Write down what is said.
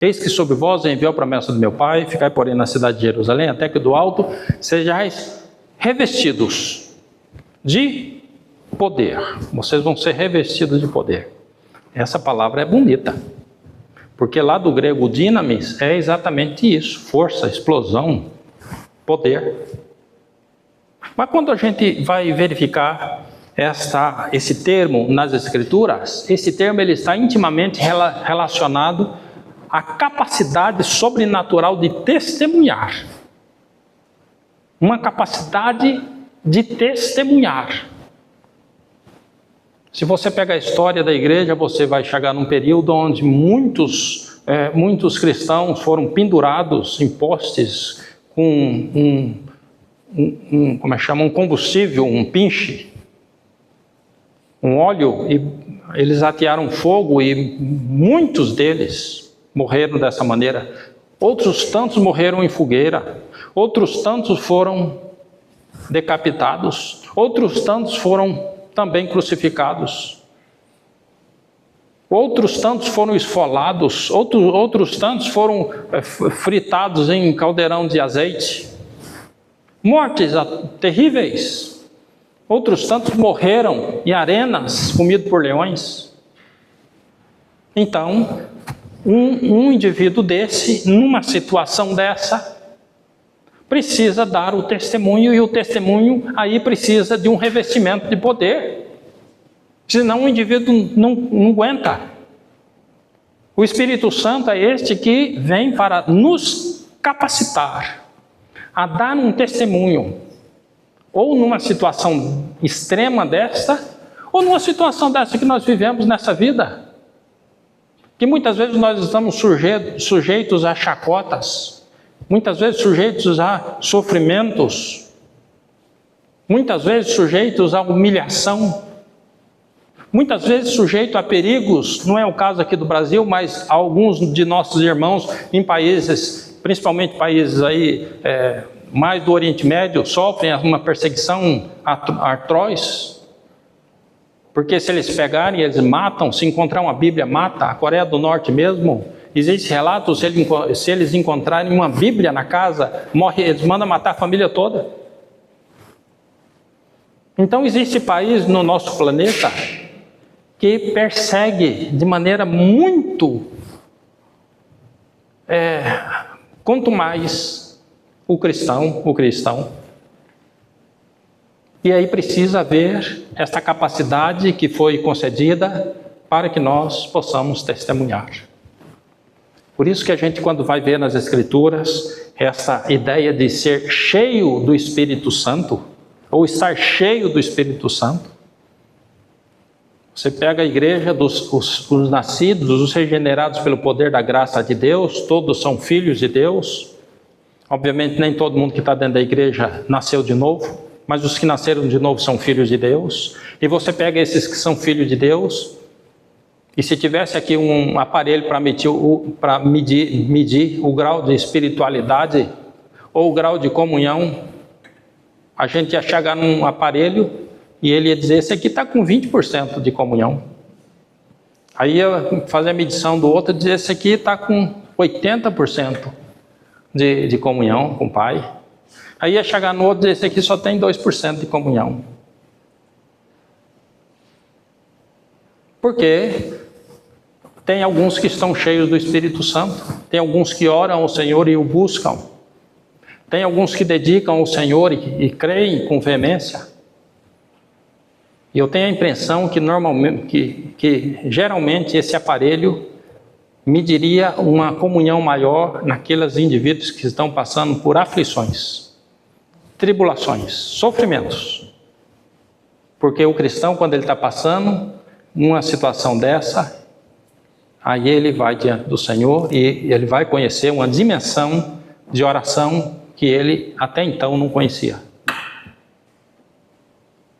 Eis que sobre vós enviou a promessa do meu Pai, ficai porém na cidade de Jerusalém, até que do alto sejais revestidos de poder. Vocês vão ser revestidos de poder. Essa palavra é bonita, porque lá do grego dinamis é exatamente isso, força, explosão, poder. Mas quando a gente vai verificar esse termo nas Escrituras, esse termo ele está intimamente relacionado à capacidade sobrenatural de testemunhar. Uma capacidade de testemunhar. Se você pega a história da igreja, você vai chegar num período onde muitos cristãos foram pendurados em postes com um combustível, um pinche, um óleo, e eles atearam fogo e muitos deles morreram dessa maneira. Outros tantos morreram em fogueira, outros tantos foram decapitados, outros tantos foram também crucificados, outros tantos foram esfolados, outros tantos foram fritados em caldeirão de azeite, mortes terríveis. Outros tantos morreram em arenas, comidos por leões. Então, um indivíduo desse, numa situação dessa, precisa dar o testemunho, e o testemunho aí precisa de um revestimento de poder. Senão o indivíduo não aguenta. O Espírito Santo é este que vem para nos capacitar a dar um testemunho, ou numa situação extrema desta, ou numa situação dessa que nós vivemos nessa vida, que muitas vezes nós estamos sujeitos a chacotas, muitas vezes sujeitos a sofrimentos, muitas vezes sujeitos a humilhação, muitas vezes sujeitos a perigos. Não é o caso aqui do Brasil, mas alguns de nossos irmãos em países, principalmente países aí mais do Oriente Médio, sofrem uma perseguição atroz, porque se eles pegarem, eles matam. Se encontrar uma Bíblia, mata. A Coreia do Norte mesmo, existe relato, se eles encontrarem uma Bíblia na casa, eles mandam matar a família toda. Então existe país no nosso planeta que persegue de maneira muito contumaz o cristão. E aí precisa haver esta capacidade que foi concedida para que nós possamos testemunhar. Por isso que a gente, quando vai ver nas Escrituras, essa ideia de ser cheio do Espírito Santo, ou estar cheio do Espírito Santo, você pega a igreja os nascidos, os regenerados pelo poder da graça de Deus, todos são filhos de Deus. Obviamente nem todo mundo que está dentro da igreja nasceu de novo, mas os que nasceram de novo são filhos de Deus. E você pega esses que são filhos de Deus, e se tivesse aqui um aparelho para medir o grau de espiritualidade ou o grau de comunhão, a gente ia chegar num aparelho e ele ia dizer: esse aqui está com 20% de comunhão. Aí ia fazer a medição do outro e dizer: esse aqui está com 80% de comunhão com o Pai. Aí ia chegar no outro e dizer: esse aqui só tem 2% de comunhão. Porque tem alguns que estão cheios do Espírito Santo, tem alguns que oram ao Senhor e o buscam, tem alguns que dedicam ao Senhor e creem com veemência. E eu tenho a impressão que geralmente esse aparelho mediria uma comunhão maior naqueles indivíduos que estão passando por aflições, tribulações, sofrimentos. Porque o cristão, quando ele está passando numa situação dessa, aí ele vai diante do Senhor e ele vai conhecer uma dimensão de oração que ele até então não conhecia.